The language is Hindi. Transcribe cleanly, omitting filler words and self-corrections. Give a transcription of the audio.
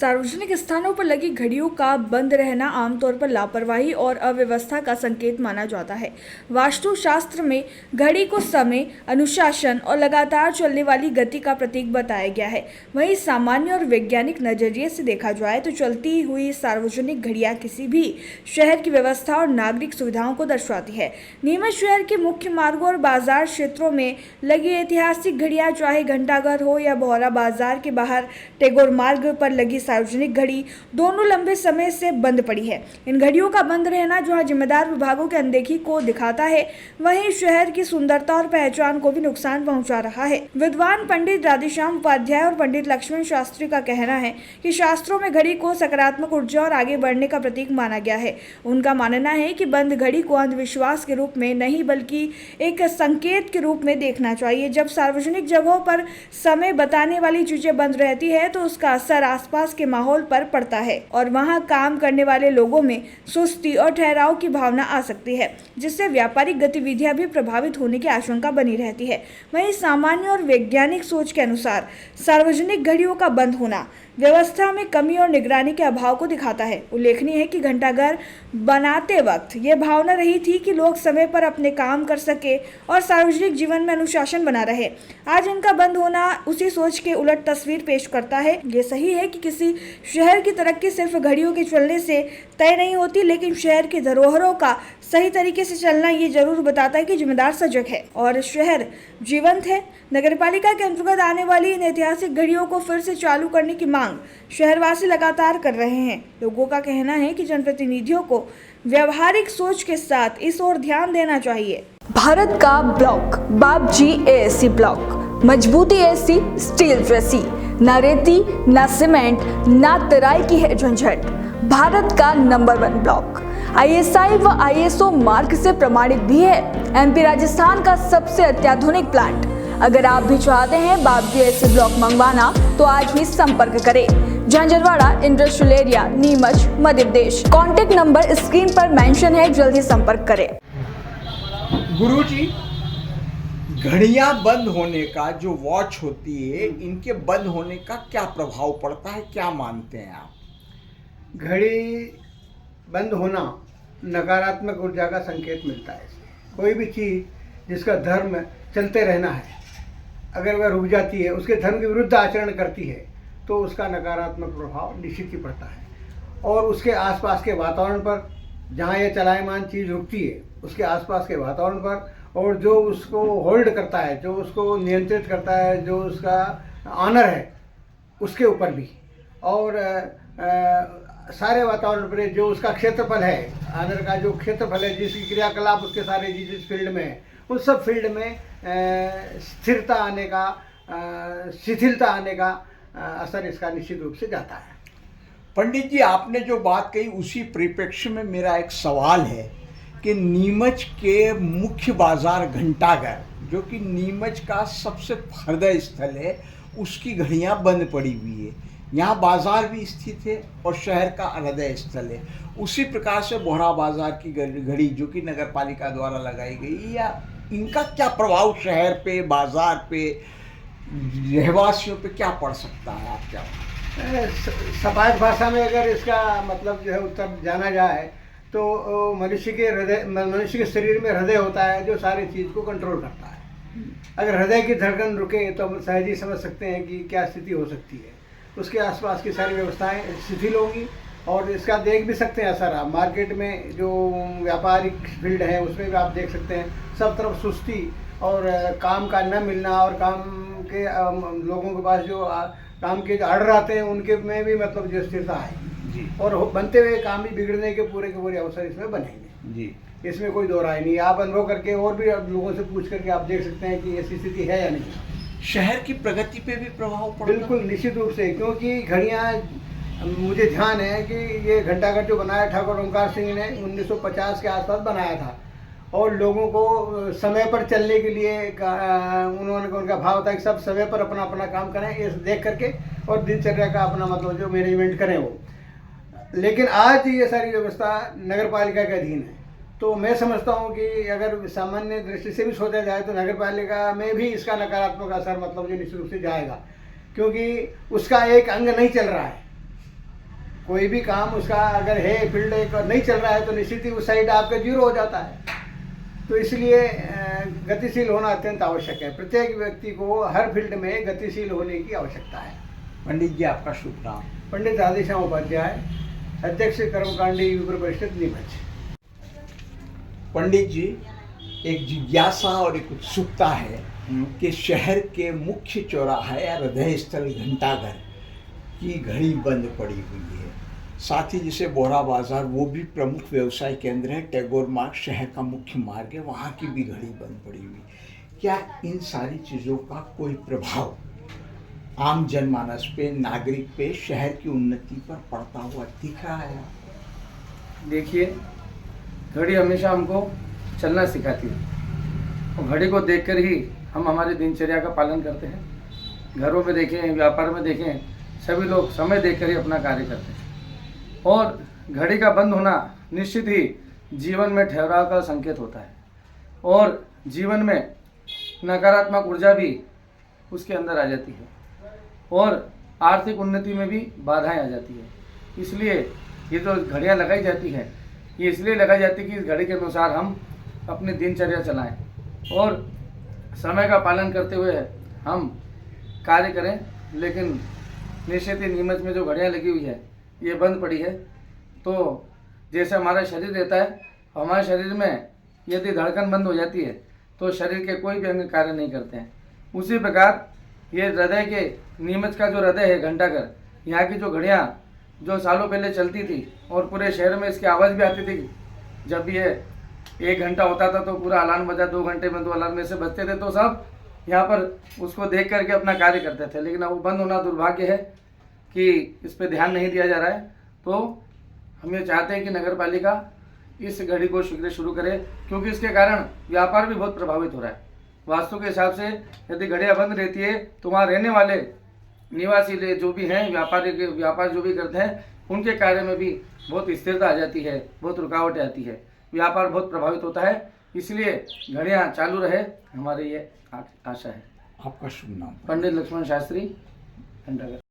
सार्वजनिक स्थानों पर लगी घड़ियों का बंद रहना आमतौर पर लापरवाही और अव्यवस्था का संकेत माना जाता है। वास्तुशास्त्र में घड़ी को समय, अनुशासन और लगातार चलने वाली गति का प्रतीक बताया गया है। वहीं सामान्य और वैज्ञानिक नजरिए से देखा जाए तो चलती हुई सार्वजनिक घड़ियां किसी भी शहर की व्यवस्था और नागरिक सुविधाओं को दर्शाती है। नीमच शहर के मुख्य मार्गों और बाजार क्षेत्रों में लगी ऐतिहासिक घड़ियां, चाहे घंटाघर हो या बोहरा बाजार के बाहर टैगोर मार्ग पर लगी सार्वजनिक घड़ी, दोनों लंबे समय से बंद पड़ी है। इन घड़ियों का बंद रहना जहां जिम्मेदार विभागों की अनदेखी को दिखाता है, वहीं शहर की सुंदरता और पहचान को भी नुकसान पहुंचा रहा है। विद्वान पंडित राधेश्याम उपाध्याय और पंडित लक्ष्मण शास्त्री का कहना है कि शास्त्रों में घड़ी को सकारात्मक ऊर्जा और आगे बढ़ने का प्रतीक माना गया है। उनका मानना है कि बंद घड़ी को अंधविश्वास के रूप में नहीं बल्कि एक संकेत के रूप में देखना चाहिए। जब सार्वजनिक जगहों पर समय बताने वाली चीजें बंद रहती है तो उसका असर आसपास के माहौल पर पड़ता है और वहां काम करने वाले लोगों में सुस्ती और ठहराव की भावना आ सकती है, जिससे व्यापारिक गतिविधियां भी प्रभावित होने की आशंका बनी रहती है। वहीं सामान्य और वैज्ञानिक सोच के अनुसार सार्वजनिक घड़ियों का बंद होना व्यवस्था में कमी और निगरानी के अभाव को दिखाता है। उल्लेखनीय है कि घंटाघर बनाते वक्त यह भावना रही थी कि लोग समय पर अपने काम कर सके और सार्वजनिक जीवन में अनुशासन बना रहे। आज इनका बंद होना उसी सोच के उलट तस्वीर पेश करता है। ये सही है कि किसी शहर की तरक्की सिर्फ घड़ियों के चलने से तय नहीं होती, लेकिन शहर की धरोहरों का सही तरीके से चलना ये जरूर बताता है कि जिम्मेदार सजग है और शहर जीवंत है। नगरपालिका के अंतर्गत आने वाली इन ऐतिहासिक घड़ियों को फिर से चालू करने की मांग शहरवासी लगातार कर रहे हैं। लोगों का कहना है कि जनप्रतिनिधियों को व्यवहारिक सोच के साथ इस ओर ध्यान देना चाहिए। भारत का ब्लॉक बापजी एएससी ब्लॉक, मजबूती ऐसी स्टील जैसी, ना रेती ना सीमेंट ना तराई की है झंझट। भारत का नंबर 1 ब्लॉक आईएसआई व आईएसओ मार्क से प्रमाणित भी है। एमपी राजस्थान का सबसे अत्याधुनिक प्लांट। अगर आप भी चाहते हैं बापजी एएससी ब्लॉक मंगवाना तो आज ही संपर्क करें। Jhanjharwada industrial area, Neemuch, Madhya Pradesh. Contact number screen पर मेंशन है, जल्दी संपर्क करें। गुरुजी, घड़ियां बंद होने का जो वॉच होती है, इनके बंद होने का क्या प्रभाव पड़ता है, क्या मानते हैं आप? घड़ी बंद होना नकारात्मक ऊर्जा का संकेत मिलता है। कोई भी चीज़ जिसका धर्म चलते रहना है, अगर वह रुक जाती है, उसके धर्म के विरुद्ध आचरण करती है, तो उसका नकारात्मक प्रभाव निश्चित ही पड़ता है। और उसके आसपास के वातावरण पर, जहाँ यह चलायमान चीज़ रुकती है, उसके आसपास के वातावरण पर, और जो उसको होल्ड करता है, जो उसको नियंत्रित करता है, जो उसका ऑनर है, उसके ऊपर भी, और सारे वातावरण पर जो उसका क्षेत्रफल है, ऑनर का जो क्षेत्रफल है, जिसकी क्रियाकलाप उसके सारे जिस फील्ड में है, उस सब फील्ड में स्थिरता आने का, शिथिलता आने का असर इसका निश्चित रूप से जाता है। पंडित जी, आपने जो बात कही उसी परिप्रेक्ष्य में मेरा एक सवाल है कि नीमच के मुख्य बाजार घंटाघर, जो कि नीमच का सबसे हृदय स्थल है, उसकी घड़ियां बंद पड़ी हुई है। यहाँ बाजार भी स्थित है और शहर का हृदय स्थल है। उसी प्रकार से बोहरा बाजार की घड़ी, जो कि नगर पालिका द्वारा लगाई गई, या इनका क्या प्रभाव शहर पे, बाजार पे, रहवासियों पे क्या पड़ सकता है, आप क्या? सपाट भाषा में अगर इसका मतलब जो है उत्तर जाना जाए तो मनुष्य के शरीर में हृदय होता है, जो सारी चीज़ को कंट्रोल करता है। अगर हृदय की धड़कन रुके तो हम सहज ही समझ सकते हैं कि क्या स्थिति हो सकती है। उसके आसपास की सारी व्यवस्थाएं शिथिल होंगी, और इसका देख भी सकते हैं असर। आप मार्केट में जो व्यापारिक फील्ड है, उसमें भी आप देख सकते हैं, सब तरफ सुस्ती और काम का न मिलना, और काम के लोगों के पास जो काम के ऑर्डर आते हैं, उनके में भी मतलब जो स्थिरता है जी, और बनते हुए काम भी बिगड़ने के पूरे अवसर इसमें बनेंगे जी। इसमें कोई दो राय नहीं। आप अनुभव करके और भी लोगों से पूछ करके आप देख सकते हैं कि ऐसी स्थिति है या नहीं। शहर की प्रगति पे भी प्रभाव पड़ता है? बिल्कुल, निश्चित रूप से, क्योंकि घड़ियाँ, मुझे ध्यान है कि ये घंटाघर जो बनाया ठाकुर ओंकार सिंह ने 1950 के आसपास बनाया था, और लोगों को समय पर चलने के लिए उन्होंने, उनका भाव था कि सब समय पर अपना अपना काम करें, ये देख करके, और दिनचर्या का अपना मतलब जो मैनेजमेंट करें वो। लेकिन आज ये सारी व्यवस्था नगर पालिका के अधीन है, तो मैं समझता हूँ कि अगर सामान्य दृष्टि से भी सोचा जाए तो नगर पालिका में भी इसका नकारात्मक असर मतलब जो निश्चित रूप से जाएगा, क्योंकि उसका एक अंग नहीं चल रहा है। कोई भी काम उसका अगर है फील्ड एक और नहीं चल रहा है तो निश्चित ही उस साइड आपका जीरो हो जाता है। तो इसलिए गतिशील होना अत्यंत आवश्यक है। प्रत्येक व्यक्ति को हर फील्ड में गतिशील होने की आवश्यकता है। पंडित जी आपका शुभ नाम? पंडित राधेश्याम उपाध्याय, अध्यक्ष कर्मकांडी विप्र परिषद नीमच। पंडित जी, एक जिज्ञासा और एक उत्सुकता है कि शहर के मुख्य चौराहे या हृदय स्थल घंटाघर की घड़ी बंद पड़ी हुई है। साथ ही जैसे बोरा बाजार वो भी प्रमुख व्यवसाय केंद्र है, टैगोर मार्ग शहर का मुख्य मार्ग है, वहाँ की भी घड़ी बंद पड़ी हुई। क्या इन सारी चीज़ों का कोई प्रभाव आम जनमानस पे, नागरिक पे, शहर की उन्नति पर पड़ता हुआ दिख रहा है? देखिए, घड़ी हमेशा हमको चलना सिखाती है और घड़ी को देखकर ही हम हमारी दिनचर्या का पालन करते हैं। घरों में देखें, व्यापार में देखें, सभी लोग समय देखकर ही अपना कार्य करते हैं और घड़ी का बंद होना निश्चित ही जीवन में ठहराव का संकेत होता है और जीवन में नकारात्मक ऊर्जा भी उसके अंदर आ जाती है और आर्थिक उन्नति में भी बाधाएं आ जाती है। इसलिए ये जो घड़ियाँ लगाई जाती हैं, ये इसलिए लगाई जाती है कि इस घड़ी के अनुसार हम अपनी दिनचर्या चलाएं और समय का पालन करते हुए हम कार्य करें। लेकिन निश्चित ही नीमच में जो घड़ियाँ लगी हुई है ये बंद पड़ी है, तो जैसे हमारा शरीर रहता है, हमारे शरीर में यदि धड़कन बंद हो जाती है तो शरीर के कोई भी अंग कार्य नहीं करते हैं। उसी प्रकार ये हृदय के नीमच का जो हृदय है घंटाघर, यहाँ की जो घड़ियाँ जो सालों पहले चलती थी और पूरे शहर में इसकी आवाज़ भी आती थी। जब ये 1 घंटा होता था तो पूरा अलार्म बजा, 2 घंटे में 2 अलार्म ऐसे बजते थे, तो सब यहाँ पर उसको देख करके अपना कार्य करते थे। लेकिन अब वो बंद होना दुर्भाग्य है कि इस पर ध्यान नहीं दिया जा रहा है। तो हम ये चाहते हैं कि नगर पालिका इस घड़ी को शीघ्र शुरू करे, क्योंकि इसके कारण व्यापार भी बहुत प्रभावित हो रहा है। वास्तु के हिसाब से यदि घड़ियाँ बंद रहती है तो वहाँ रहने वाले निवासी जो भी हैं, व्यापार जो भी करते हैं, उनके कार्य में भी बहुत स्थिरता आ जाती है, बहुत रुकावटें आती है, व्यापार बहुत प्रभावित होता है। इसलिए घड़ियाँ चालू रहे, हमारी ये आशा है। आपका शुभ नाम? पंडित लक्ष्मण शास्त्री, घंटाघर।